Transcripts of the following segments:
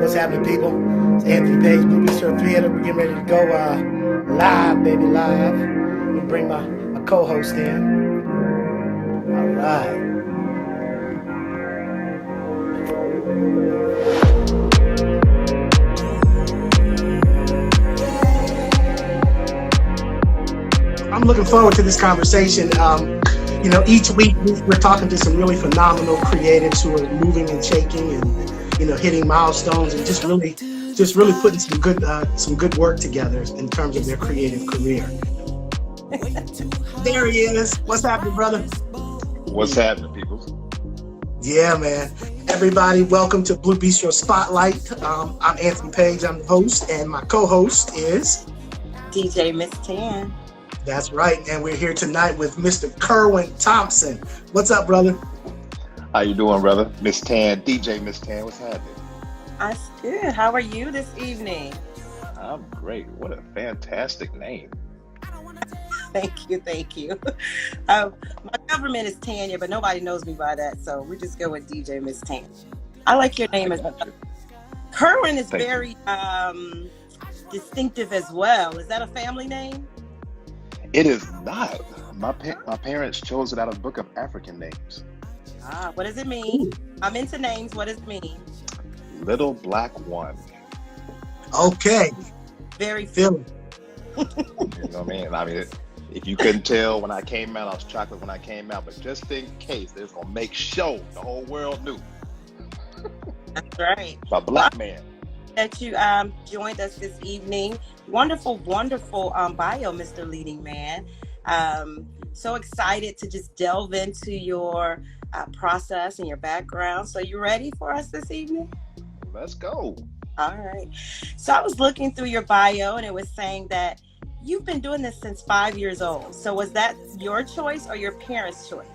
what's happening, people? It's Anthony Page, Bistro Theater. We're getting ready to go live, baby, live. And bring my co-host in. All right. I'm looking forward to this conversation. Each week we're talking to some really phenomenal creatives who are moving and shaking and hitting milestones and just really putting some good work together in terms of their creative career. There he is. What's happening, brother? What's happening, people? Yeah, man. Everybody, welcome to Blue Bistro Spotlight. I'm Anthony Page. I'm the host, and my co-host is DJ Miss Tan. That's right, and we're here tonight with Mr. Kerwin Thompson. What's up, brother? How you doing, brother? Miss Tan, DJ Miss Tan, what's happening? I'm good. How are you this evening? I'm great. What a fantastic name. Thank you. My government is Tanya, but nobody knows me by that, so we just go with DJ Miss Tan. I like your name as well. Kerwin is very distinctive as well. Is that a family name? It is not. My parents chose it out of a book of African names. What does it mean? I'm into names. What does it mean? Little Black One. Okay. Very Philly. You know what I mean? If you couldn't tell when I came out, I was chocolate when I came out, but just in case, it's going to make sure the whole world knew. That's right. A black man. That you joined us this evening. Wonderful bio, Mr. Leading Man. So excited to just delve into your process and your background. So you ready for us this evening? Let's go. All right. So I was looking through your bio and it was saying that you've been doing this since 5 years old. So was that your choice or your parents' choice?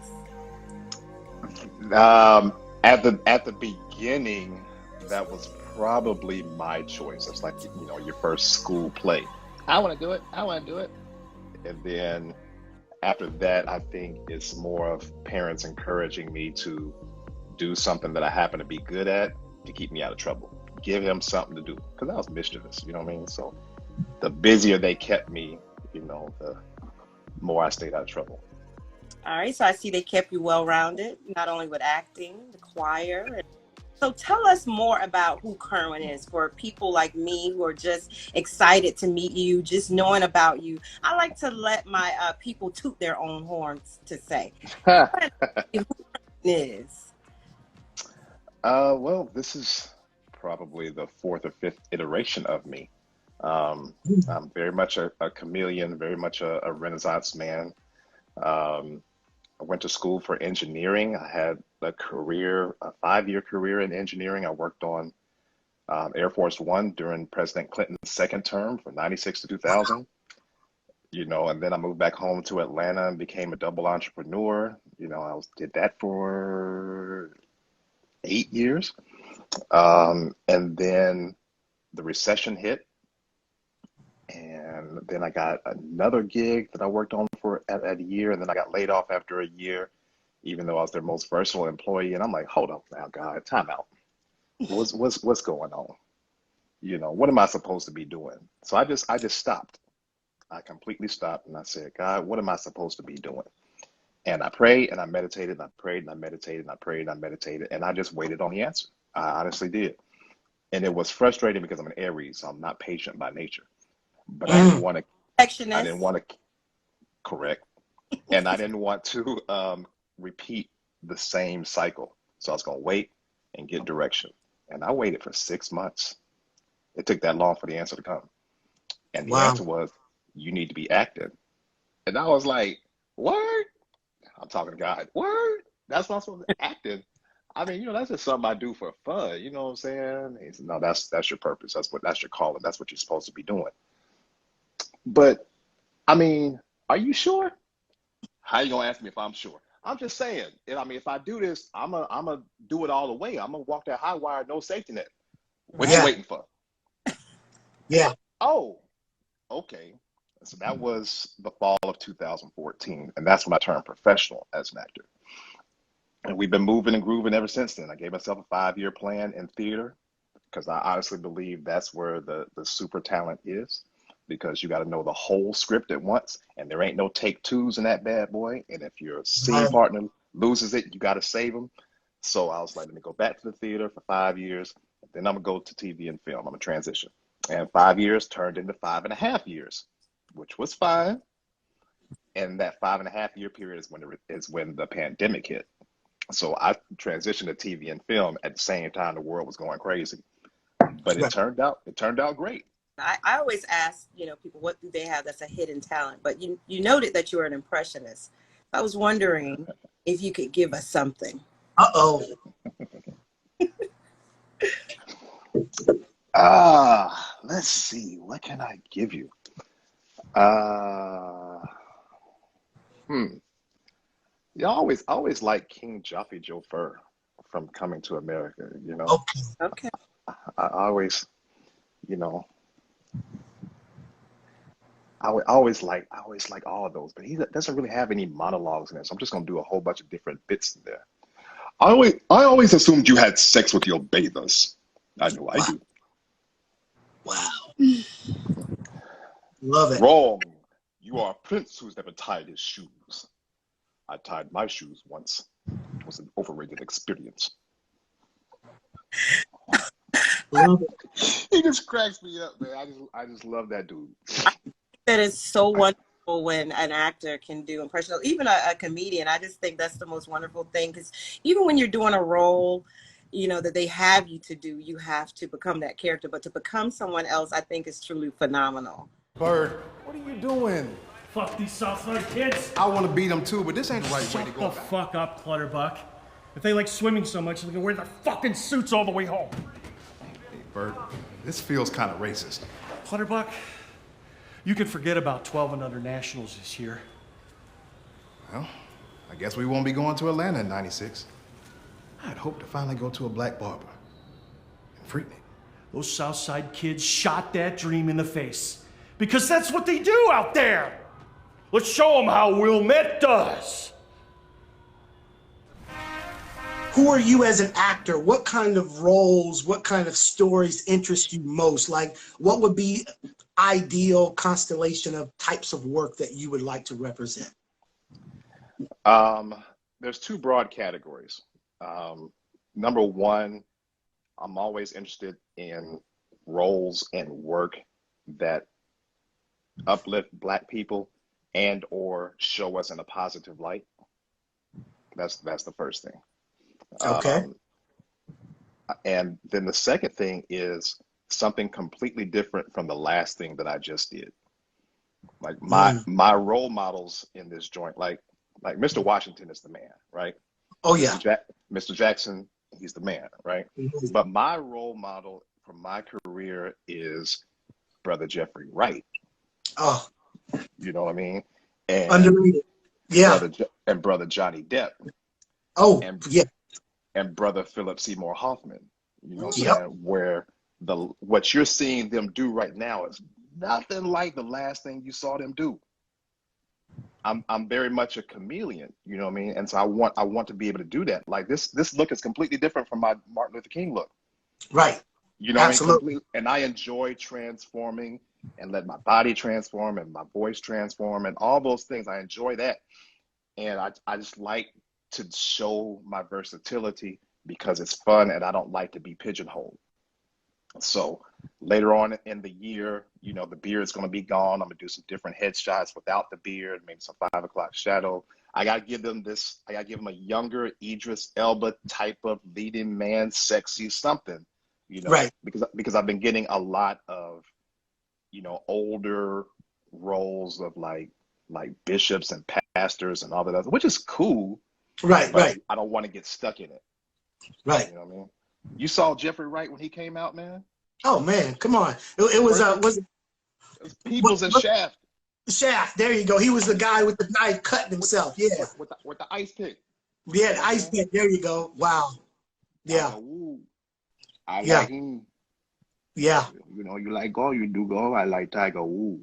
At the beginning, that was probably my choice. It's like, your first school play. I want to do it. And then after that, I think it's more of parents encouraging me to do something that I happen to be good at to keep me out of trouble. Give him something to do. Because I was mischievous, you know what I mean? So the busier they kept me, the more I stayed out of trouble. All right. So I see they kept you well-rounded, not only with acting, the choir. So tell us more about who Kerwin is for people like me who are just excited to meet you, just knowing about you. I like to let my people toot their own horns to say. Who Kerwin is? Well, this is probably the fourth or fifth iteration of me. I'm very much a chameleon, very much a Renaissance man. I went to school for engineering. I had a 5-year career in engineering. I worked on Air Force One during President Clinton's second term from 96 to 2000. And then I moved back home to Atlanta and became a double entrepreneur. Did that for 8 years. And then the recession hit. And then I got another gig that I worked on for a year, and then I got laid off after a year, even though I was their most versatile employee. And I'm like, hold up now, God, time out. What's going on? What am I supposed to be doing? So I just stopped. I completely stopped, and I said, God, what am I supposed to be doing? And I prayed, and I meditated, and I prayed, and I meditated, and I prayed, and I meditated, and I just waited on the answer. I honestly did. And it was frustrating because I'm an Aries, so I'm not patient by nature. But I didn't want to correct, and I didn't want to repeat the same cycle. So I was going to wait and get direction. And I waited for 6 months. It took that long for the answer to come. And the answer was, you need to be active. And I was like, word? I'm talking to God. Word? That's not supposed to be active. I mean, that's just something I do for fun. You know what I'm saying? He said, no, that's your purpose. That's your calling. That's what you're supposed to be doing. But, I mean, are you sure? How you going to ask me if I'm sure? I'm just saying. If I do this, I'm gonna do it all the way. I'm going to walk that high wire, no safety net. What you waiting for? Yeah. Oh, okay. So that was the fall of 2014. And that's when I turned professional as an actor. And we've been moving and grooving ever since then. I gave myself a 5-year plan in theater. because I honestly believe that's where the super talent is, because you got to know the whole script at once, and there ain't no take twos in that bad boy. And if your scene Right. partner loses it, you got to save them. So I was like, let me go back to the theater for 5 years, and then I'm gonna go to TV and film. I'm gonna transition, and 5 years turned into 5.5 years, which was fine. And that 5.5 year period is when the pandemic hit. So I transitioned to TV and film at the same time the world was going crazy. But Right. it turned out great. I always ask, people, what do they have that's a hidden talent? But you noted that you were an impressionist. I was wondering if you could give us something. Uh-oh. Let's see. What can I give you? Uh, You always like King Jaffe Joffer from Coming to America, Okay. Okay. I always, you know, I always like all of those, but he doesn't really have any monologues in it. So I'm just gonna do a whole bunch of different bits in there. I always assumed you had sex with your bathers. I know I do. Wow. Love it. Wrong. You are a prince who's never tied his shoes. I tied my shoes once. It was an overrated experience. Love it. He just cracks me up, man. I just love that dude. That is so wonderful when an actor can do impressions, even a comedian. I just think that's the most wonderful thing, because even when you're doing a role, that they have you to do, you have to become that character. But to become someone else, I think is truly phenomenal. Bird, what are you doing? Fuck these Southside kids. I want to beat them too, but this ain't the right way to Shut go the about it. fuck up, Clutterbuck. If they like swimming so much, they can wear their fucking suits all the way home. Hey, Bird, this feels kind of racist. Clutterbuck, you can forget about 12 and under nationals this year. Well, I guess we won't be going to Atlanta in '96. I'd hope to finally go to a black barber and Freaknik. Those Southside kids shot that dream in the face. Because that's what they do out there. Let's show them how Wilmette does. Who are you as an actor? What kind of roles, what kind of stories interest you most? Like, what would be ideal constellation of types of work that you would like to represent? There's two broad categories. Number one, I'm always interested in roles and work that uplift Black people and or show us in a positive light. That's the first thing. Okay. And then the second thing is something completely different from the last thing that I just did. Like my role models in this joint, like Mr. Washington is the man, right? Oh yeah. Mr. Jackson, he's the man, right? Mhm. But my role model from my career is Brother Jeffrey Wright. Oh, You know what I mean? And underrated. Yeah. Brother Johnny Depp. Oh, And yeah. and Brother Philip Seymour Hoffman. You know what I'm Yep. saying? Where what you're seeing them do right now is nothing like the last thing you saw them do. I'm very much a chameleon, you know what I mean? And so I want to be able to do that. Like this look is completely different from my Martin Luther King look. Right. You know what I mean? Absolutely. And I enjoy transforming and let my body transform and my voice transform and all those things. I enjoy that. And I just like to show my versatility because it's fun and I don't like to be pigeonholed. So later on in the year, the beard is going to be gone. I'm going to do some different headshots without the beard, maybe some 5 o'clock shadow. I got to give them a younger Idris Elba type of leading man, sexy something, Right. because I've been getting a lot of, older roles of like bishops and pastors and all that other, which is cool. Right. But Right. I don't want to get stuck in it. Right. You know what I mean? You saw Jeffrey Wright when he came out, man? Oh man, come on. It was It was Peoples and Shaft. Shaft. There you go. He was the guy with the knife cutting himself. Yeah. With the ice pick. Yeah, the ice pick. There you go. Wow. Yeah. I Yeah. like him. Yeah. You like go, you do go. I like Tiger Woo.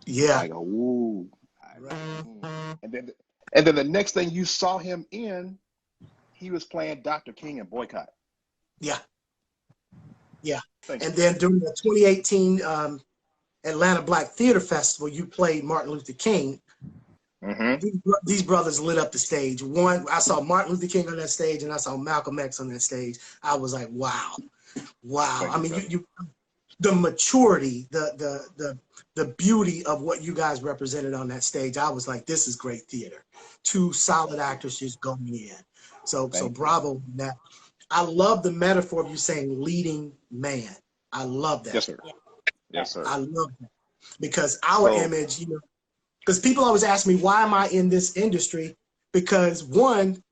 Yeah. Tiger Woo. I like him. And then the next thing you saw him in, he was playing Dr. King in Boycott. Yeah. Yeah. Thank And you. then during the 2018 Atlanta Black Theater Festival, you played Martin Luther King. Mm-hmm. These brothers lit up the stage. One, I saw Martin Luther King on that stage, and I saw Malcolm X on that stage. I was like, wow, wow. Thank I you, mean, brother. the maturity, the beauty of what you guys represented on that stage. I was like, this is great theater. Two solid actors just going in. So Thank you. bravo on that. I love the metaphor of you saying leading man. I love that. Yes, sir. Yeah. Yes, sir. I love that because our So, image, you know, because people always ask me, why am I in this industry? Because one,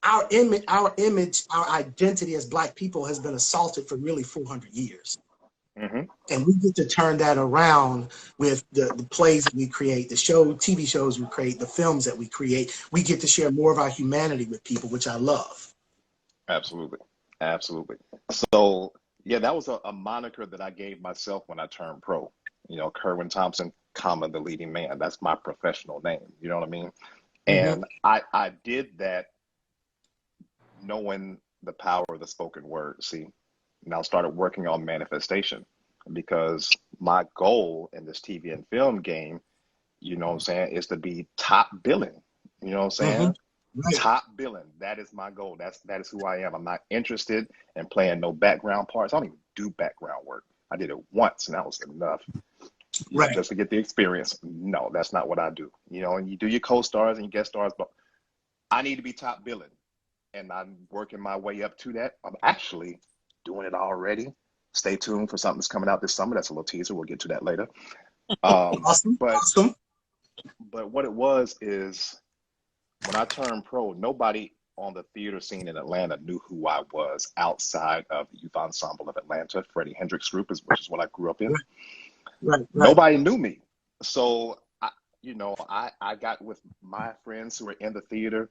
our image, our identity as Black people has been assaulted for really 400 years. mm-hmm. And we get to turn that around with the plays that we create, the TV shows we create, the films that we create. We get to share more of our humanity with people, which I love. Absolutely. Absolutely. So, yeah, that was a moniker that I gave myself when I turned pro. You know, Kerwin Thompson, comma, the leading man. That's my professional name. You know what I mean? Mm-hmm. And I did that knowing the power of the spoken word. See, now I started working on manifestation because my goal in this TV and film game, you know what I'm saying, is to be top billing. You know what I'm saying? Mm-hmm. Right. Top billing. That is my goal. That is who I am. I'm not interested in playing no background parts. I don't even do background work. I did it once and that was enough. You know, Right. just to get the experience. No, that's not what I do. You know, and you do your co-stars and your guest stars, but I need to be top billing. And I'm working my way up to that. I'm actually doing it already. Stay tuned for something that's coming out this summer. That's a little teaser. We'll get to that later. Awesome. But Awesome. what it was is when I turned pro, nobody on the theater scene in Atlanta knew who I was outside of the Youth Ensemble of Atlanta, Freddie Hendrix Group, which is what I grew up in. Right. Nobody knew me. So, I got with my friends who were in the theater.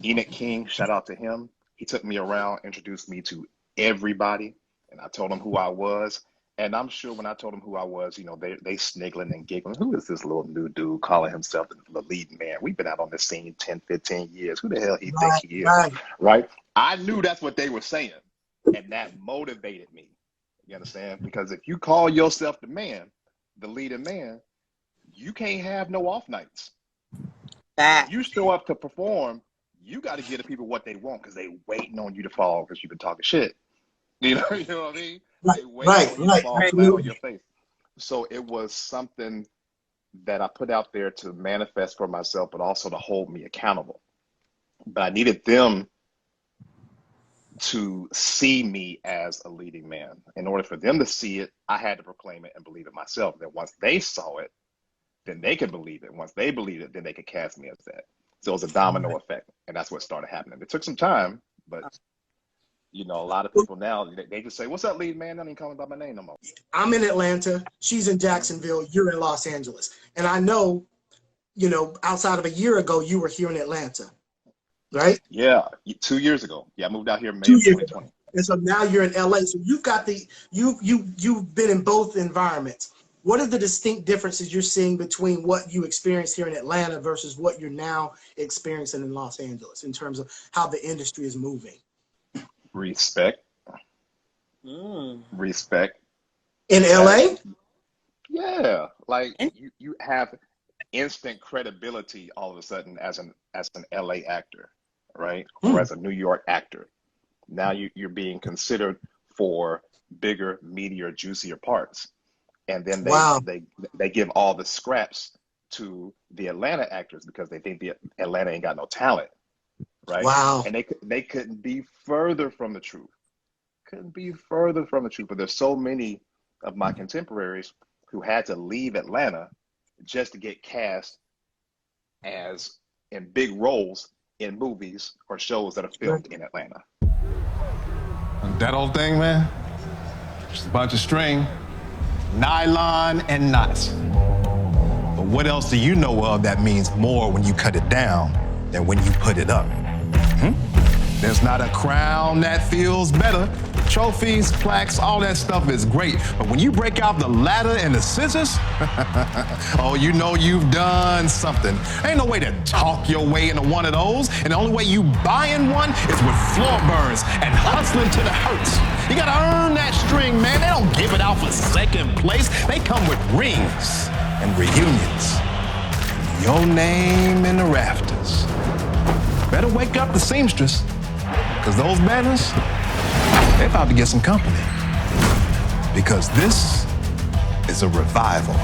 Enoch King, shout out to him. He took me around, introduced me to everybody, and I told them who I was. And I'm sure when I told them who I was, you know, they sniggling and giggling. Who is this little new dude calling himself the lead man? We've been out on this scene 10, 15 years. Who the hell he think he is? Right. Right? I knew that's what they were saying. And that motivated me. You understand? Because if you call yourself the man, the leading man, you can't have no off nights. Back. If you show up to perform, you got to give the people what they want because they waiting on you to fall because you've been talking shit. You know what I mean? They waiting on you to fall flat on your face. So it was something that I put out there to manifest for myself, but also to hold me accountable. But I needed them to see me as a leading man. In order for them to see it, I had to proclaim it and believe it myself. That once they saw it, then they could believe it. Once they believed it, then they could cast me as that. So it was a domino effect, and that's what started happening. It took some time, but you know, a lot of people now, they just say, "What's up, lead man?" Not even calling by my name no more. I'm in Atlanta. She's in Jacksonville. You're in Los Angeles. And I know, you know, outside of a year ago, you were here in Atlanta, right? Yeah, 2 years ago. Yeah, I moved out here in May 2 of years 2020. ago. And so now you're in LA. So you've got you've been in both environments. What are the distinct differences you're seeing between what you experienced here in Atlanta versus what you're now experiencing in Los Angeles in terms of how the industry is moving? Respect. Respect. In LA? Yeah, like you have instant credibility all of a sudden as an LA actor, right? Or as a New York actor. Now you're being considered for bigger, meatier, juicier parts. And then they give all the scraps to the Atlanta actors because they think the Atlanta ain't got no talent, right? Wow. And they couldn't be further from the truth. Couldn't be further from the truth. But there's so many of my contemporaries who had to leave Atlanta just to get cast as in big roles in movies or shows that are filmed in Atlanta. That old thing, man, just a bunch of string, nylon, and knots. But what else do you know of that means more when you cut it down than when you put it up? There's not a crown that feels better. Trophies, plaques, all that stuff is great. But when you break out the ladder and the scissors, oh, you know you've done something. Ain't no way to talk your way into one of those. And the only way you buying one is with floor burns and hustling to the hurts. You gotta earn that string out for second place. They come with rings and reunions. Your name in the rafters. Better wake up the seamstress, because those banners, they're about to get some company. Because this is a revival.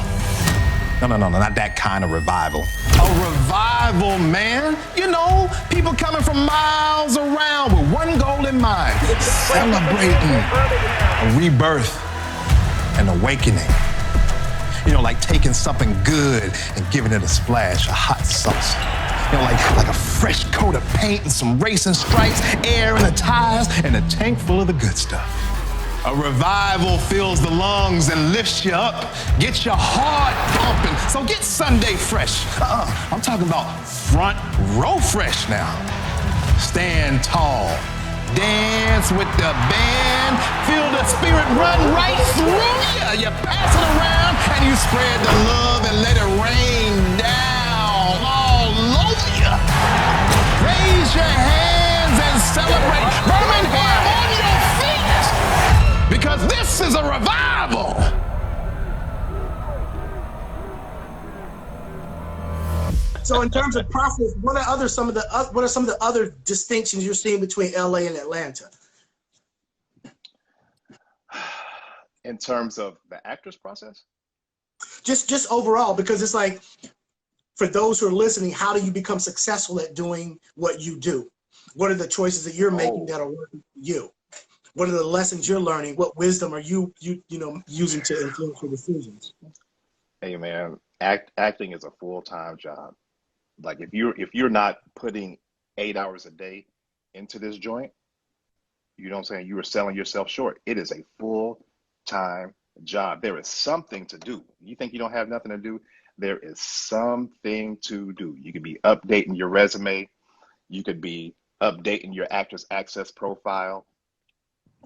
No, not that kind of revival. A revival, man. You know, people coming from miles around with one goal in mind, celebrating a rebirth, an awakening. You know, like taking something good and giving it a splash of hot sauce. You know, like a fresh coat of paint and some racing stripes, air in the tires, and a tank full of the good stuff. A revival fills the lungs and lifts you up, gets your heart pumping. So get Sunday fresh. I'm talking about front row fresh now. Stand tall, dance with the band, feel the spirit run right through you. You pass it around and you spread the love and let it rain down all over you. Raise your hands and celebrate Birmingham on your feet, because this is a revival. So in terms of process, what are some of the other distinctions you're seeing between LA and Atlanta? In terms of the actors process? Just overall, because it's like, for those who are listening, how do you become successful at doing what you do? What are the choices that you're making that are working for you? What are the lessons you're learning? What wisdom are you using to influence your decisions? Hey man, acting is a full-time job. Like if you're not putting 8 hours a day into this joint, you know what I'm saying, you are selling yourself short. It is a full-time job. There is something to do. You think you don't have nothing to do? There is something to do. You could be updating your resume. You could be updating your Actors Access profile,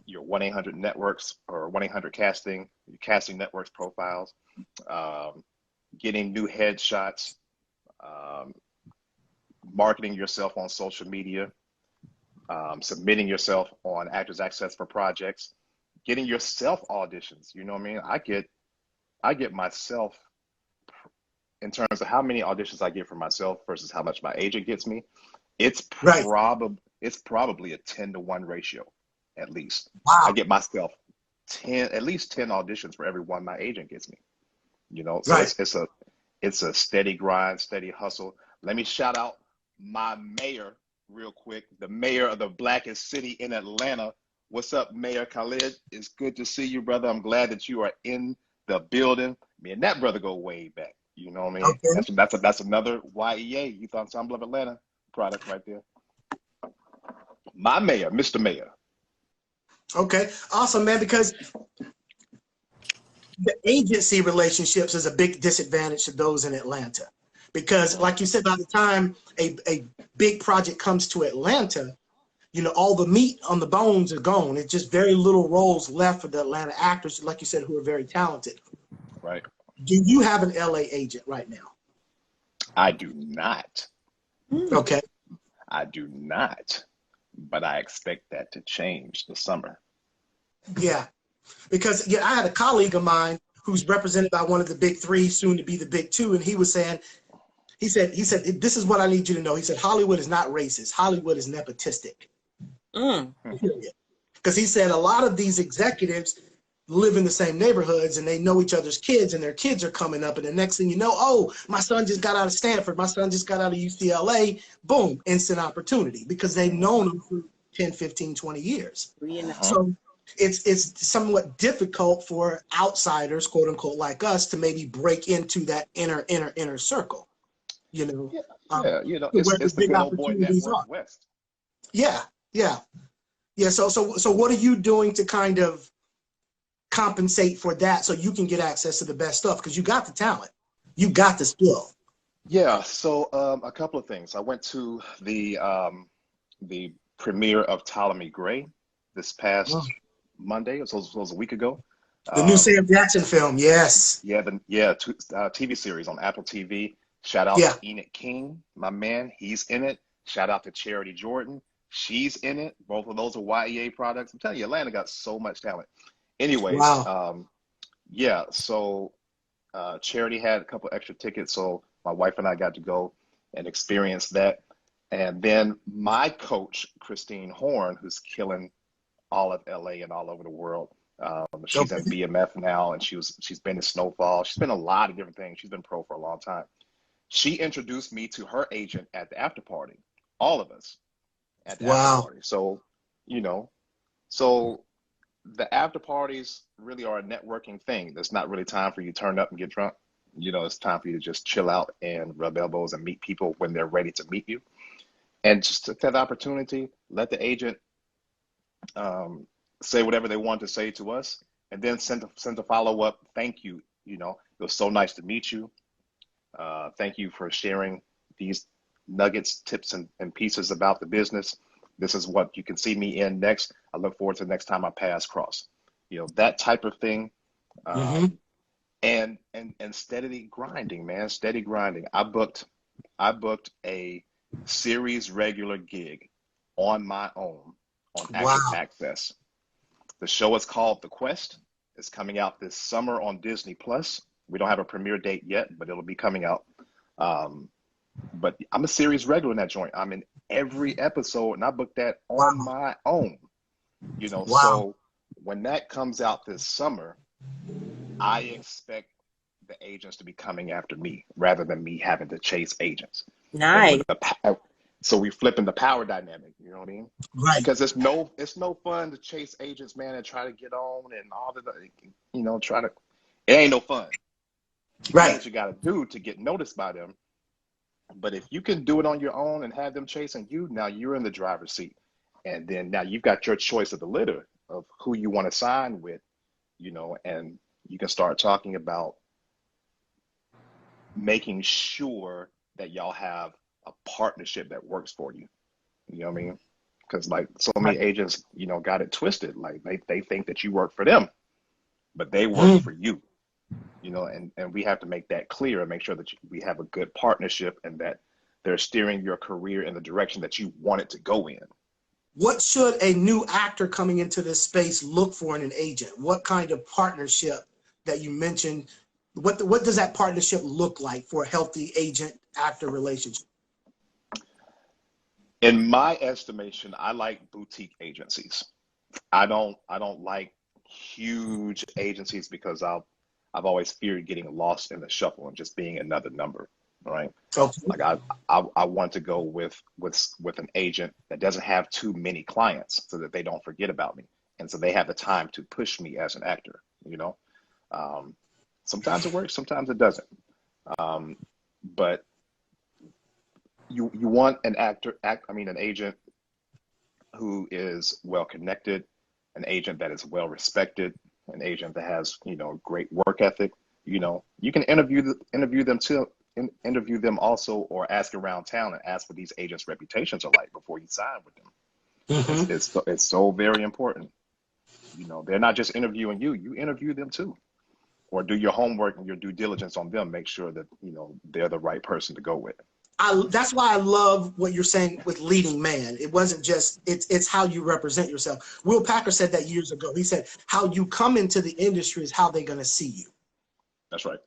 your 1-800-networks or 1-800-casting, your casting networks profiles, getting new headshots, marketing yourself on social media, submitting yourself on Actors Access for projects, getting yourself auditions. You know what I mean? I get myself, in terms of how many auditions I get for myself versus how much my agent gets me, it's probably a 10-to-1 ratio, at least. Wow. I get myself at least 10 auditions for every one my agent gets me. You know, so it's a steady grind, steady hustle. Let me shout out my mayor real quick, the mayor of the blackest city in Atlanta. What's up, Mayor Khalid? It's good to see you, brother. I'm glad that you are in the building. Me and that brother go way back. You know what I mean? Okay. That's another YEA, Youth Ensemble of Atlanta product right there. My mayor, Mr. Mayor. Okay, awesome, man, because the agency relationships is a big disadvantage to those in Atlanta. Because like you said, by the time a big project comes to Atlanta, you know, all the meat on the bones are gone. It's just very little roles left for the Atlanta actors, like you said, who are very talented. Right. Do you have an LA agent right now? I do not. Okay. I do not. But I expect that to change this summer. Yeah. Because I had a colleague of mine who's represented by one of the big three, soon to be the big two, and he was saying, he said, this is what I need you to know. He said, Hollywood is not racist. Hollywood is nepotistic. Because he said a lot of these executives live in the same neighborhoods and they know each other's kids, and their kids are coming up, and the next thing you know, oh, my son just got out of Stanford, my son just got out of UCLA, boom, instant opportunity, because they've known them for 10, 15, 20 years. So it's somewhat difficult for outsiders, quote unquote, like us to maybe break into that inner circle. You know, it's the good old boy network West. So what are you doing to kind of compensate for that so you can get access to the best stuff? Because you got the talent, you got the skill. Yeah. So a couple of things. I went to the premiere of Ptolemy Gray this past Monday. So it was a week ago. The new Sam Jackson film. Yes. Yeah. TV series on Apple TV. Shout out to Enoch King, my man. He's in it. Shout out to Charity Jordan. She's in it. Both of those are YEA products. I'm telling you, Atlanta got so much talent. Anyways, Yeah, so Charity had a couple extra tickets, so my wife and I got to go and experience that. And then my coach, Christine Horn, who's killing all of LA and all over the world. She's Okay. in BMF now, and she's been in Snowfall. She's been a lot of different things. She's been pro for a long time. She introduced me to her agent at the after party, all of us at the after Wow. party. So, you know, so the after parties really are a networking thing. There's not really time for you to turn up and get drunk. It's time for you to just chill out and rub elbows and meet people when they're ready to meet you. And just took that opportunity, let the agent say whatever they want to say to us, and then send a follow up. Thank you. It was so nice to meet you. Thank you for sharing these nuggets, tips, and pieces about the business. This is what you can see me in next. I look forward to the next time I pass cross. That type of thing. Mm-hmm. And steady grinding, man. Steady grinding. I booked a series regular gig on my own on Active Wow. Access. The show is called The Quest. It's coming out this summer on Disney Plus. We don't have a premiere date yet, but it'll be coming out. But I'm a series regular in that joint. I'm in every episode, and I booked that on Wow. my own. Wow. So when that comes out this summer, I expect the agents to be coming after me rather than me having to chase agents. Nice. So we flipping the power dynamic, you know what I mean? Right. Because it's no fun to chase agents, man, and try to get on and all the, it ain't no fun. You do Right. what you got to do to get noticed by them. But if you can do it on your own and have them chasing you, now you're in the driver's seat. And then now you've got your choice of the litter of who you want to sign with, and you can start talking about making sure that y'all have a partnership that works for you. You know what I mean? Because like so many agents, got it twisted. Like they think that you work for them, but they work for you. And we have to make that clear and make sure that we have a good partnership and that they're steering your career in the direction that you want it to go in. What should a new actor coming into this space look for in an agent? What kind of partnership that you mentioned? What does that partnership look like for a healthy agent-actor relationship? In my estimation, I like boutique agencies. I don't like huge agencies because I've always feared getting lost in the shuffle and just being another number. Right. Okay. Like I want to go with an agent that doesn't have too many clients so that they don't forget about me. And so they have the time to push me as an actor, Sometimes it works, sometimes it doesn't. But you want an agent who is well connected, an agent that is well respected, an agent that has, great work ethic. You can interview them also, or ask around town and ask what these agents' reputations are like before you sign with them. Mm-hmm. It's so very important. They're not just interviewing you; you interview them too, or do your homework and your due diligence on them. Make sure that they're the right person to go with. That's why I love what you're saying with leading man. It wasn't just, it's how you represent yourself. Will Packer said that years ago. He said, how you come into the industry is how they're going to see you. That's right.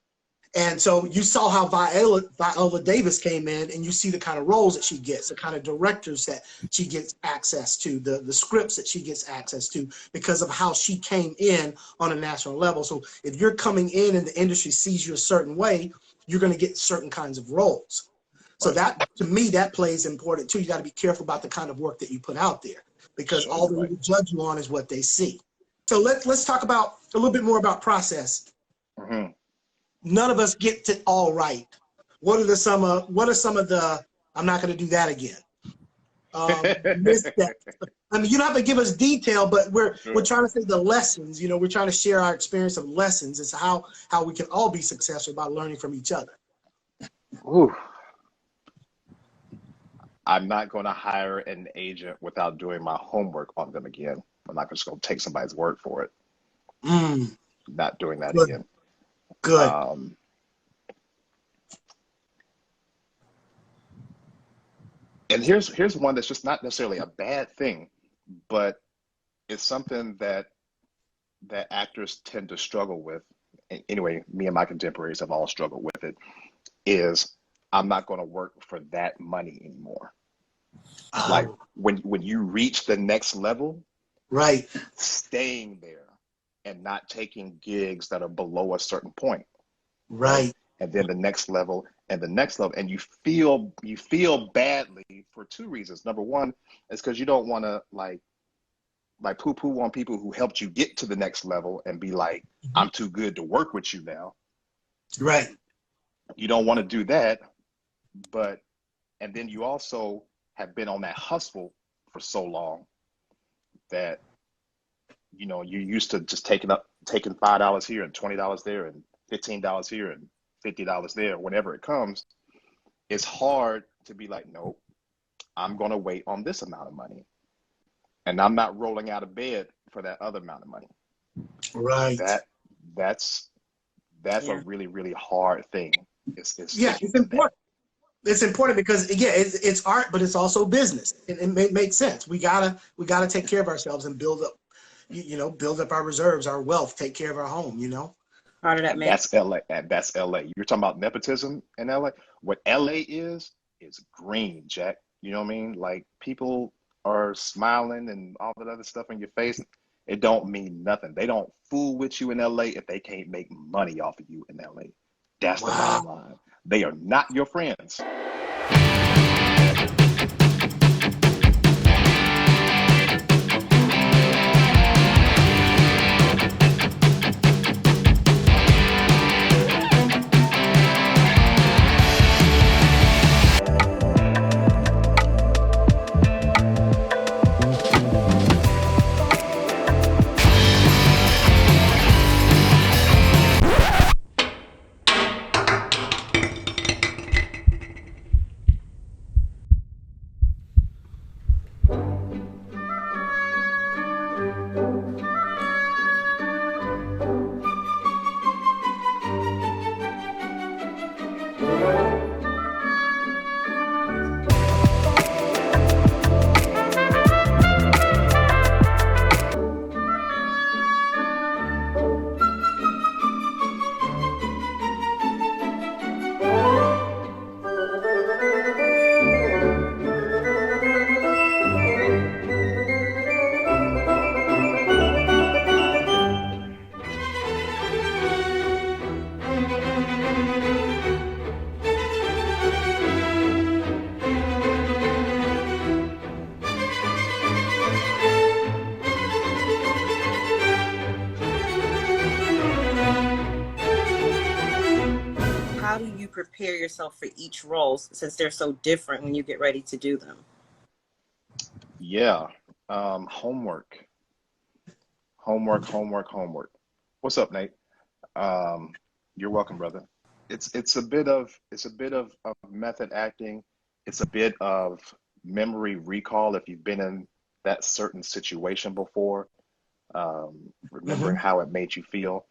And so you saw how Viola Davis came in, and you see the kind of roles that she gets, the kind of directors that she gets access to, the scripts that she gets access to because of how she came in on a national level. So if you're coming in and the industry sees you a certain way, you're going to get certain kinds of roles. So that, to me, that plays important too. You got to be careful about the kind of work that you put out there because all they will judge you on is what they see. So let's talk about a little bit more about process. Mm-hmm. None of us get it all right. What are some of the I'm not going to do that again? Missteps. I mean, you don't have to give us detail, but we're trying to say the lessons. We're trying to share our experience of lessons. It's how we can all be successful by learning from each other. Ooh. I'm not going to hire an agent without doing my homework on them again. I'm not just going to take somebody's word for it. Not doing that again. Good. And here's one that's just not necessarily a bad thing, but it's something that actors tend to struggle with, anyway, me and my contemporaries have all struggled with it, is I'm not going to work for that money anymore. Like when you reach the next level, Right. staying there and not taking gigs that are below a certain point, Right. And then the next level and the next level, and you feel badly for two reasons. Number one is because you don't want to like poo-poo on people who helped you get to the next level and be like, I'm too good to work with you now. Right. You don't want to do that, and then you also have been on that hustle for so long that, you're used to just taking $5 here and $20 there and $15 here and $50 there whenever it comes. It's hard to be like, nope, I'm going to wait on this amount of money. And I'm not rolling out of bed for that other amount of money. Right. That's a really, really hard thing. It's important. It's important because it's art, but it's also business. It makes sense. We gotta take care of ourselves and build up, build up our reserves, our wealth, take care of our home. Part of that, man. That's LA. That's LA. You're talking about nepotism in LA. What LA is green, Jack. You know what I mean? Like people are smiling and all that other stuff in your face. It don't mean nothing. They don't fool with you in LA if they can't make money off of you in LA. That's the bottom line. They are not your friends. How do you prepare yourself for each role since they're so different when you get ready to do them? Yeah. Homework. What's up, Nate? You're welcome, brother. It's a bit of method acting. It's a bit of memory recall if you've been in that certain situation before, remembering how it made you feel.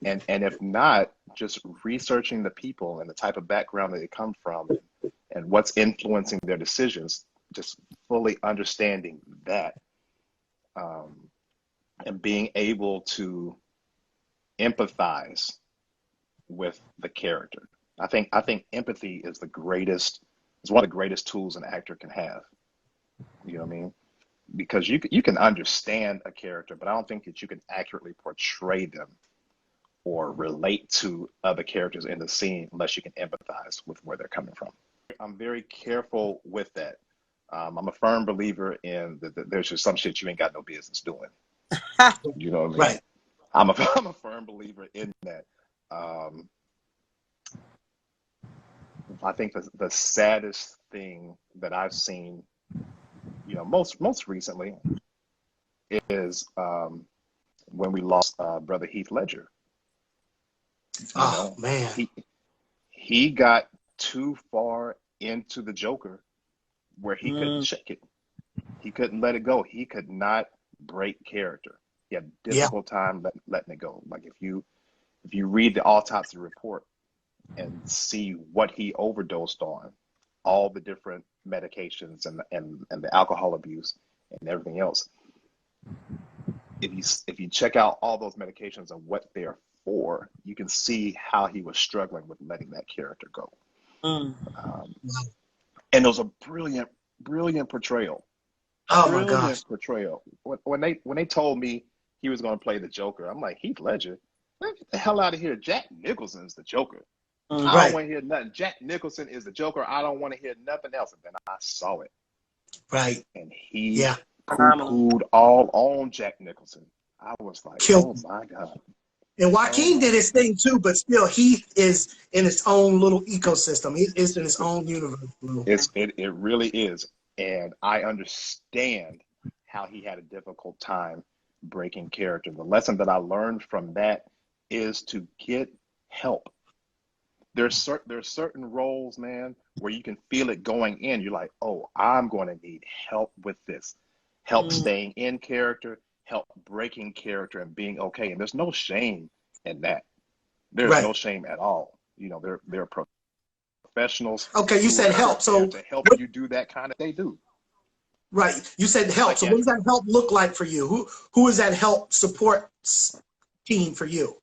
And if not, just researching the people and the type of background that they come from and what's influencing their decisions, just fully understanding that, and being able to empathize with the character. I think empathy is one of the greatest tools an actor can have. You know what I mean? Because you can understand a character, but I don't think that you can accurately portray them or relate to other characters in the scene unless you can empathize with where they're coming from. I'm very careful with that. I'm a firm believer in that there's just some shit you ain't got no business doing. You know what I mean? Right. I'm a firm believer in that. I think the saddest thing that I've seen, most recently is when we lost brother Heath Ledger. Man. He got too far into the Joker where he couldn't shake it. He couldn't let it go. He could not break character. He had a difficult time letting it go. Like if you read the autopsy report and see what he overdosed on, all the different medications and the alcohol abuse and everything else, if you check out all those medications and what they're for, you can see how he was struggling with letting that character go. Mm. And it was a brilliant portrayal. Oh my gosh. Brilliant portrayal. When they told me he was going to play the Joker, I'm like, Heath Ledger? Man, get the hell out of here. Jack Nicholson's the Joker. I don't Right. want to hear nothing. Jack Nicholson is the Joker. I don't want to hear nothing else. And then I saw it. Right. And he Yeah. poo-pooed all on Jack Nicholson. I was like, Killed oh my God. And Joaquin Oh, did his thing too, but still, he is in his own little ecosystem. He is in his own universe. it really is. And I understand how he had a difficult time breaking character. The lesson that I learned from that is to get help. There's certain roles, man, where you can feel it going in. You're like, oh, I'm going to need help with this. Help staying in character, help breaking character and being okay. And there's no shame in that. There's no shame at all. You know, they're professionals. Okay, you said help. So to help you do that kind of, they do. Right. You said help. So what does that help look like for you? Who is that help support team for you?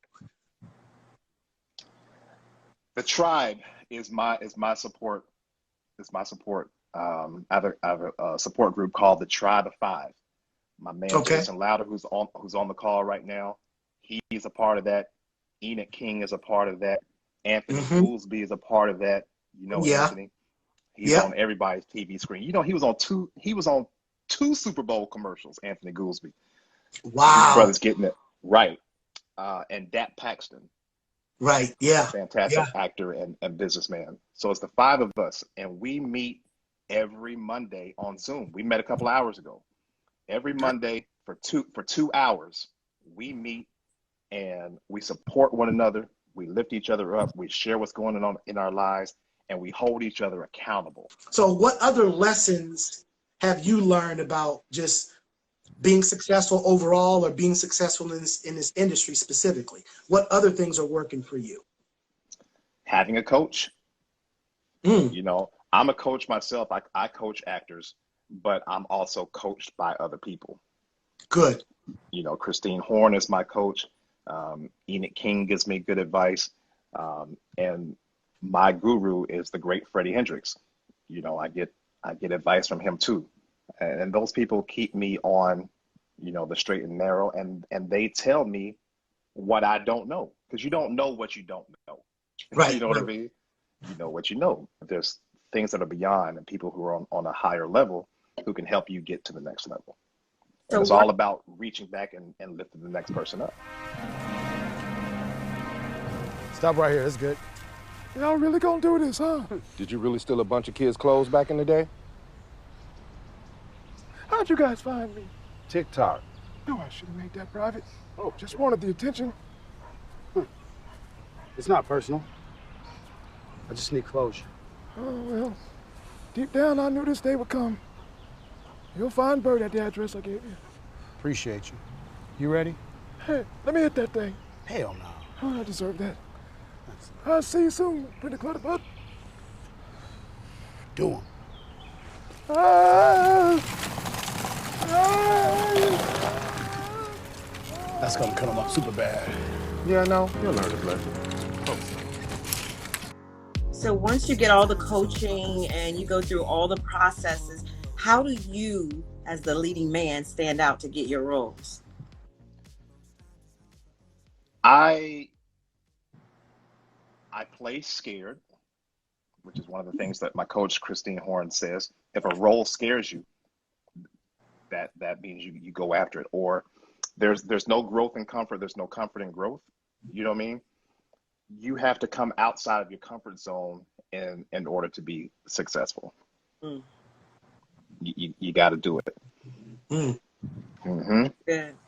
The tribe is my support. Is my support. I have a support group called the Tribe of Five. My man Jason Louder, who's on the call right now, he's a part of that. Enoch King is a part of that. Anthony Goolsby is a part of that. You know, Anthony. He's on everybody's TV screen. You know, he was on two Super Bowl commercials. Anthony Goolsby. Wow. His brother's getting it right. And Dat Paxton. Right. Yeah. Fantastic actor and businessman. So it's the five of us, and we meet every Monday on Zoom. We met a couple hours ago. Every Monday for 2 hours, we meet and we support one another. We lift each other up. We share what's going on in our lives, and we hold each other accountable. So what other lessons have you learned about just being successful overall or being successful in this industry specifically? What other things are working for you? Having a coach. You know, I'm a coach myself. I coach actors, but I'm also coached by other people. Good. You know, Christine Horn is my coach. Enoch King gives me good advice. And my guru is the great Freddie Hendricks. You know, I get advice from him too. And those people keep me on, you know, the straight and narrow, and they tell me what I don't know, because you don't know what you don't know. Right. You know what I mean? You know what you know. There's things that are beyond, and people who are on a higher level who can help you get to the next level. So it's all about reaching back and lifting the next person up. Stop right here, it's good. Y'all really gonna do this, huh? Did you really steal a bunch of kids' clothes back in the day? How'd you guys find me? TikTok. No, I should have made that private. Oh, just wanted the attention. It's not personal. I just need closure. Oh, well, deep down I knew this day would come. You'll find Bert at the address I gave you. Appreciate you. You ready? Hey, let me hit that thing. Hell no. Oh, I deserve that. I'll see you soon, pretty cluttered up. Do 'em. That's gonna cut him up super bad. Yeah, no, you'll learn his lesson. So once you get all the coaching and you go through all the processes, how do you, as the leading man, stand out to get your roles? I play scared, which is one of the things that my coach Christine Horn says. If a role scares you, that means you go after it. Or there's no growth in comfort. There's no comfort in growth. You know what I mean? You have to come outside of your comfort zone in order to be successful. You got to do it. Good.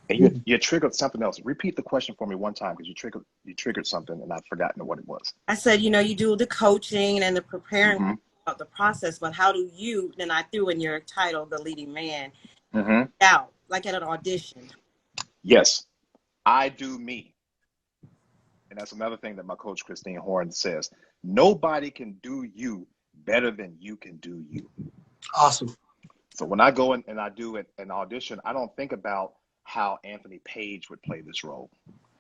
And you triggered something else. Repeat the question for me one time, because you triggered something and I've forgotten what it was. I said, you know, you do the coaching and the preparing about the process, but how do you, then I threw in your title, the leading man, out, like at an audition? Yes, I do me. And that's another thing that my coach Christine Horn says. Nobody can do you better than you can do you. Awesome. So when I go in and I do an audition, I don't think about how Anthony Page would play this role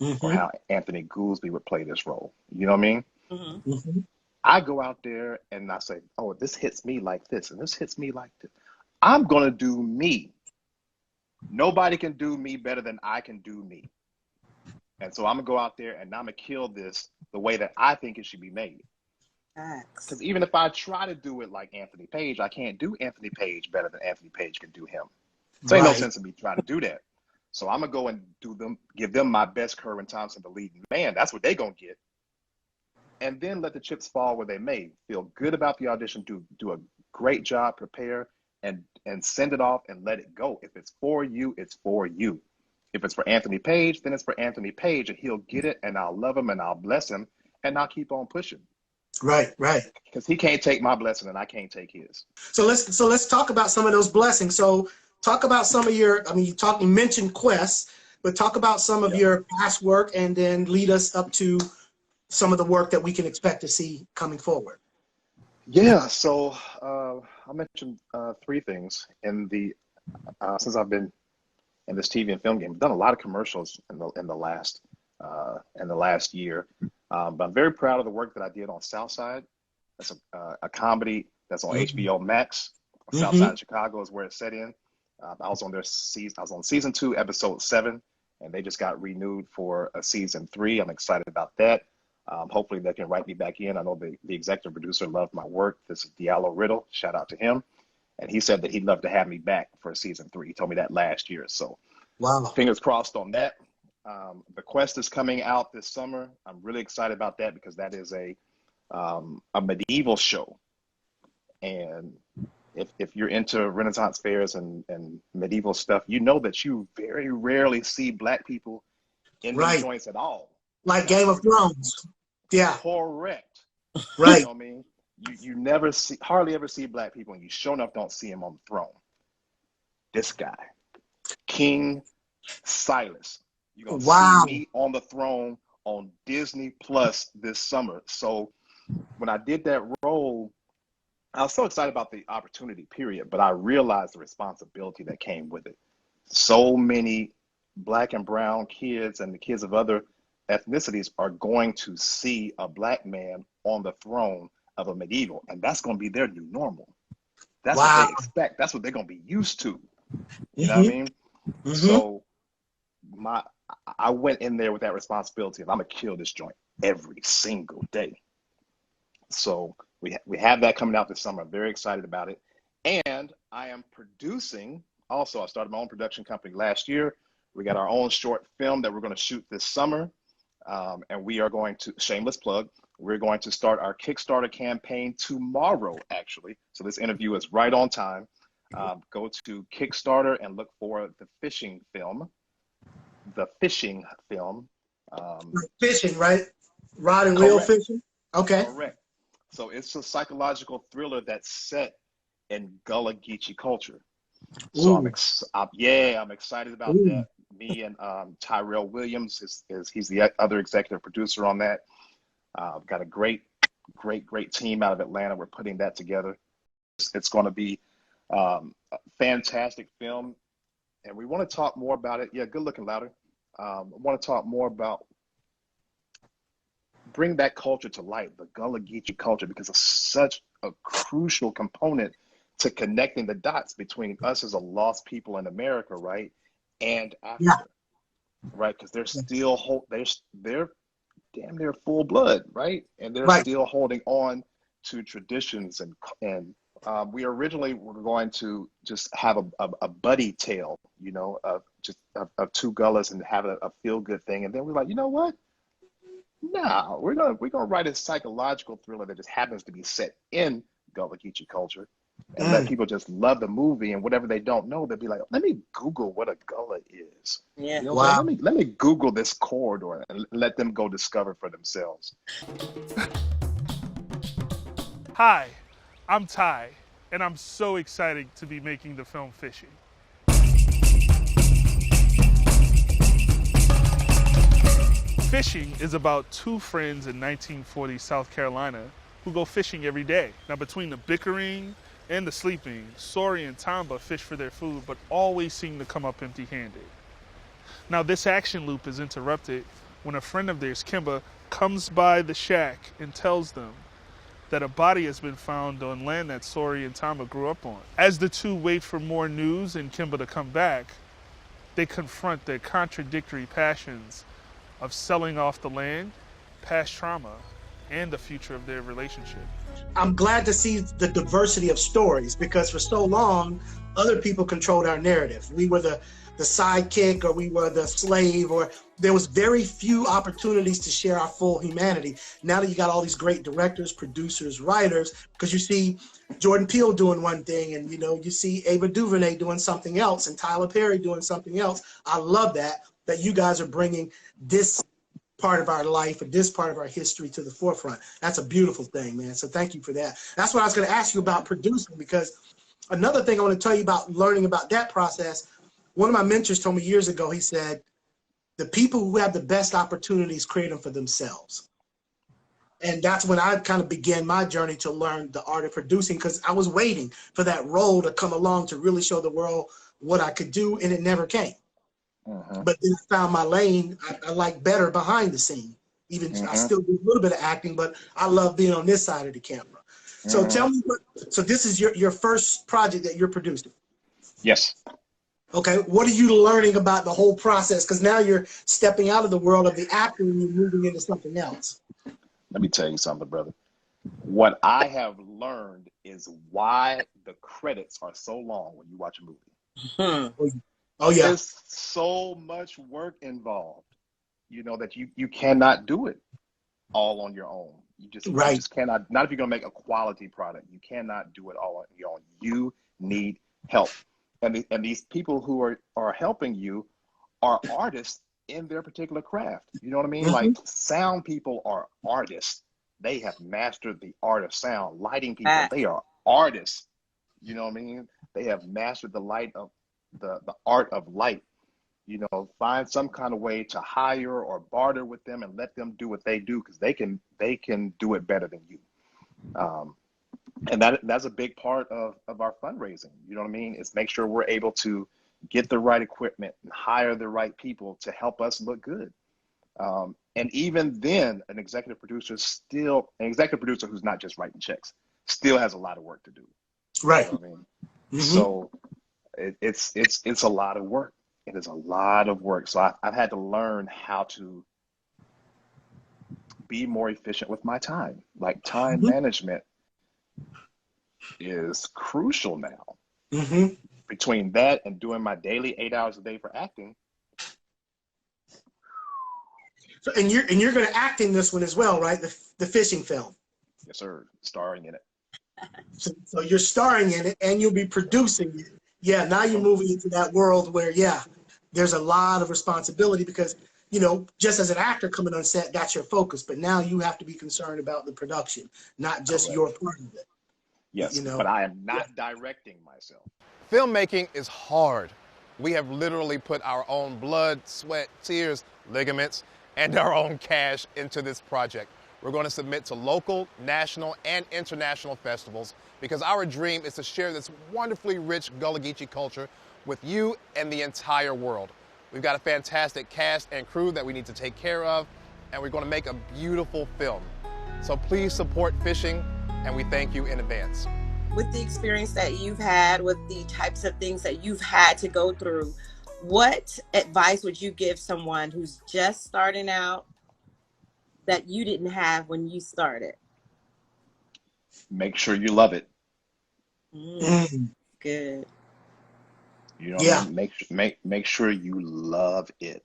or Mm-hmm. how Anthony Goolsby would play this role. You know what I mean? Mm-hmm. Mm-hmm. I go out there and I say, oh, this hits me like this, and this hits me like this. I'm going to do me. Nobody can do me better than I can do me. And so I'm going to go out there and I'm going to kill this the way that I think it should be made. Because even if I try to do it like Anthony Page, I can't do Anthony Page better than Anthony Page can do him. So ain't no sense in me trying to do that. So I'm going to go and give them my best Kerwin Thompson, the leading man. That's what they're going to get. And then let the chips fall where they may. Feel good about the audition, do a great job, prepare, and send it off and let it go. If it's for you, it's for you. If it's for Anthony Page, then it's for Anthony Page, and he'll get it, and I'll love him, and I'll bless him, and I'll keep on pushing. Right. Because he can't take my blessing, and I can't take his. So let's talk about some of those blessings. So talk about some of your, I mean, you mentioned Quest, but talk about some of your past work, and then lead us up to some of the work that we can expect to see coming forward. Yeah, so I mentioned three things in the since I've been in this TV and film game. I've done a lot of commercials in the last year, but I'm very proud of the work that I did on Southside. That's a comedy that's on HBO Max. Southside of Chicago is where it's set in. I was on season 2, episode 7, and they just got renewed for a season 3. I'm excited about that. Hopefully they can write me back in. I know the executive producer loved my work. This is Diallo Riddle. Shout out to him. And he said that he'd love to have me back for season 3. He told me that last year. So fingers crossed on that. The Quest is coming out this summer. I'm really excited about that because that is a medieval show. And if you're into Renaissance fairs and medieval stuff, you know that you very rarely see Black people in these joints at all. Like Game of Thrones. Yeah. Correct. Right. You know what I mean? You hardly ever see Black people, and you sure enough don't see him on the throne. This guy, King Silas. You're going to see me on the throne on Disney Plus this summer. So when I did that role, I was so excited about the opportunity, period, but I realized the responsibility that came with it. So many Black and brown kids and the kids of other ethnicities are going to see a Black man on the throne of a medieval, and that's going to be their new normal. That's what they expect. That's what they're going to be used to. You know what I mean? So I went in there with that responsibility of I'm going to kill this joint every single day. So we have that coming out this summer. I'm very excited about it. And I am producing, also I started my own production company last year. We got our own short film that we're going to shoot this summer. And we are going to, shameless plug, we're going to start our Kickstarter campaign tomorrow, actually. So this interview is right on time. Go to Kickstarter and look for the fishing film. Fishing, right? Rod and reel fishing? Okay. Correct. So it's a psychological thriller that's set in Gullah Geechee culture. So I'm excited about that. Me and Tyrell Williams he's the other executive producer on that. Got a great team out of Atlanta. We're putting that together. It's going to be a fantastic film, and we want to talk more about it. Yeah, good looking, louder. I want to talk more about bring that culture to light, the Gullah Geechee culture, because it's such a crucial component to connecting the dots between us as a lost people in America, right, and Africa, right? Because they're still they're damn near full blood, right, and they're still holding on to traditions and we originally were going to just have a buddy tale, you know, of two Gullahs and have a feel good thing, and then we're like, you know what? No, we're gonna write a psychological thriller that just happens to be set in Gullah Geechee culture, and let people just love the movie, and whatever they don't know, they'll be like, let me Google what a Gullah is. Yeah. You know, let me Google this corridor and let them go discover for themselves. Hi, I'm Ty, and I'm so excited to be making the film Fishing. Fishing is about two friends in 1940 South Carolina who go fishing every day. Now, between the bickering and the sleeping, Sori and Tamba fish for their food, but always seem to come up empty-handed. Now, this action loop is interrupted when a friend of theirs, Kimba, comes by the shack and tells them that a body has been found on land that Sori and Tama grew up on. As the two wait for more news and Kimba to come back, they confront their contradictory passions of selling off the land, past trauma, and the future of their relationship. I'm glad to see the diversity of stories, because for so long, other people controlled our narrative. We were the sidekick, or we were the slave, or there was very few opportunities to share our full humanity. Now that you got all these great directors, producers, writers, because you see Jordan Peele doing one thing, and you see Ava DuVernay doing something else, and Tyler Perry doing something else. I love that you guys are bringing this part of our life, or this part of our history, to the forefront. That's a beautiful thing, man. So thank you for that. That's what I was going to ask you about producing, because another thing I want to tell you about learning about that process, one of my mentors told me years ago, he said, the people who have the best opportunities create them for themselves. And that's when I kind of began my journey to learn the art of producing, because I was waiting for that role to come along to really show the world what I could do, and it never came. But then I found my lane. I like better behind the scene. Even I still do a little bit of acting, but I love being on this side of the camera. So tell me, so this is your first project that you're producing? Yes. Okay, what are you learning about the whole process? Because now you're stepping out of the world of the acting and you're moving into something else. Let me tell you something, brother. What I have learned is why the credits are so long when you watch a movie. Oh yeah. There's so much work involved, that you cannot do it all on your own. You just cannot, not if you're gonna make a quality product. You cannot do it all on your own. You need help. And these people who are helping you are artists in their particular craft. You know what I mean? Like sound people are artists. They have mastered the art of sound. Lighting people, they are artists. You know what I mean? They have mastered the art of light. Find some kind of way to hire or barter with them and let them do what they do, because they can do it better than you. And that's a big part of our fundraising. You know what I mean? Is make sure we're able to get the right equipment and hire the right people to help us look good. And even then, an executive producer who's not just writing checks still has a lot of work to do. Right. You know what I mean? So it's a lot of work. It is a lot of work. So I've had to learn how to be more efficient with my time. Like time management is crucial now. Between that and doing my daily 8 hours a day for acting. So and you're going to act in this one as well, right? The fishing film. Yes, sir. Starring in it. So you're starring in it, and you'll be producing it. Yeah, now you're moving into that world where, there's a lot of responsibility, because, just as an actor coming on set, that's your focus. But now you have to be concerned about the production, not just your part of it. Yes, but I am not directing myself. Filmmaking is hard. We have literally put our own blood, sweat, tears, ligaments, and our own cash into this project. We're going to submit to local, national, and international festivals, because our dream is to share this wonderfully rich Gullah Geechee culture with you and the entire world. We've got a fantastic cast and crew that we need to take care of, and we're going to make a beautiful film. So please support fishing, and we thank you in advance. With the experience that you've had, with the types of things that you've had to go through, what advice would you give someone who's just starting out that you didn't have when you started? Make sure you love it. Good. I mean? Make sure you love it.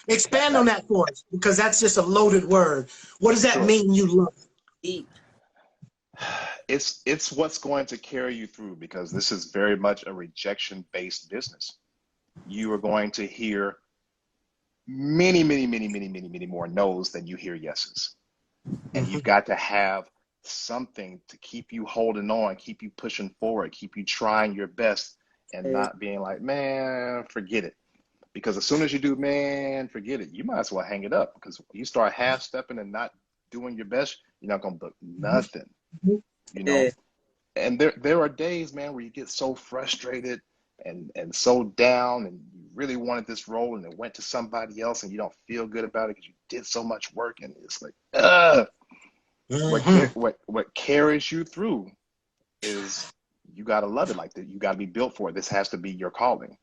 Expand on that for us, because that's just a loaded word. What does that mean, you love it? It's what's going to carry you through, because this is very much a rejection-based business. You are going to hear many more no's than you hear yeses. And you've got to have something to keep you holding on, keep you pushing forward, keep you trying your best, and not being like, man, forget it. Because as soon as you do, man, forget it, you might as well hang it up, because when you start half-stepping and not doing your best, you're not going to book nothing. And there are days, man, where you get so frustrated and so down, and you really wanted this role, and it went to somebody else, and you don't feel good about it because you did so much work, and it's like, what carries you through is you got to love it like that. You got to be built for it. This has to be your calling.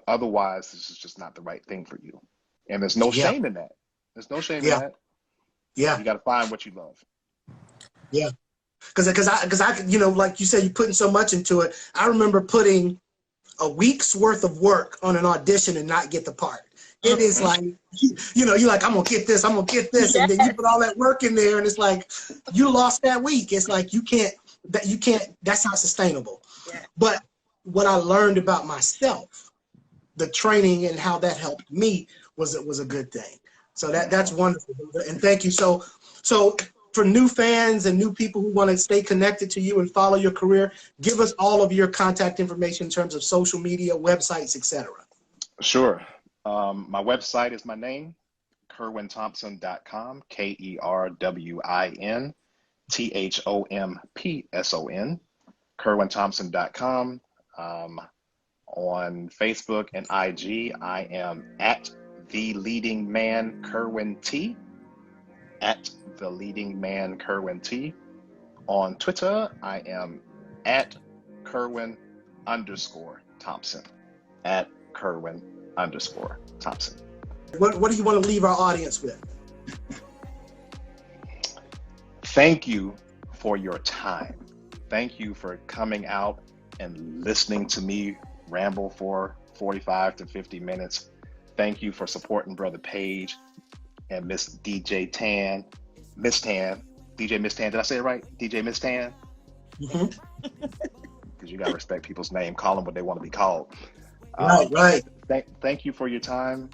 Otherwise, this is just not the right thing for you. And there's no shame in that. There's no shame in that. Yeah. You got to find what you love. Yeah. Because I, you know, like you said, you're putting so much into it. I remember putting a week's worth of work on an audition and not get the part. It is like, you know, you're like, I'm going to get this, I'm going to get this. And then you put all that work in there and it's like, you lost that week. It's like, you can't, that's not sustainable. Yeah. But what I learned about myself, the training and how that helped me was a good thing. So that's wonderful. And thank you. So for new fans and new people who want to stay connected to you and follow your career, give us all of your contact information in terms of social media, websites, etc. Sure. My website is my name, kerwinthompson.com, KerwinThompson, kerwinthompson.com. On Facebook and IG, I am at The Leading Man Kerwin T. At The Leading Man Kerwin T. On Twitter, I am at Kerwin_Thompson. At Kerwin_Thompson. What do you want to leave our audience with? Thank you for your time. Thank you for coming out and listening to me ramble for 45 to 50 minutes. Thank you for supporting Brother Page and Miss DJ Tan, Miss Tan, DJ Miss Tan. Did I say it right? DJ Miss Tan? Because you got to respect people's name. Call them what they want to be called. Right. Thank you for your time.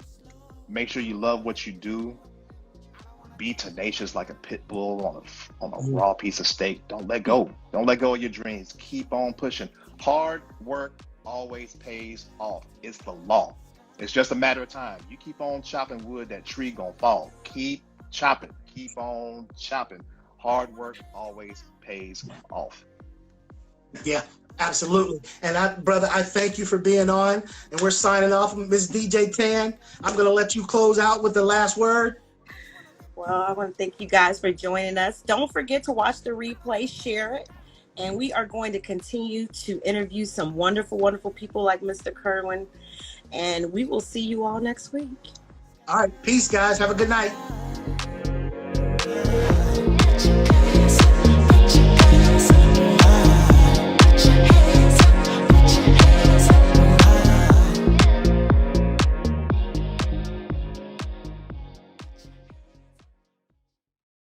Make sure you love what you do. Be tenacious like a pit bull on a raw piece of steak. Don't let go. Don't let go of your dreams. Keep on pushing. Hard work always pays off. It's the law. It's just a matter of time. You keep on chopping wood, that tree gonna fall. Keep chopping. Keep on chopping. Hard work always pays off. Yeah, absolutely. And brother, I thank you for being on. And we're signing off. Miss DJ Tan, I'm gonna let you close out with the last word. Well, I want to thank you guys for joining us. Don't forget to watch the replay, share it. And we are going to continue to interview some wonderful, wonderful people like Mr. Kerwin. And we will see you all next week. All right. Peace, guys. Have a good night.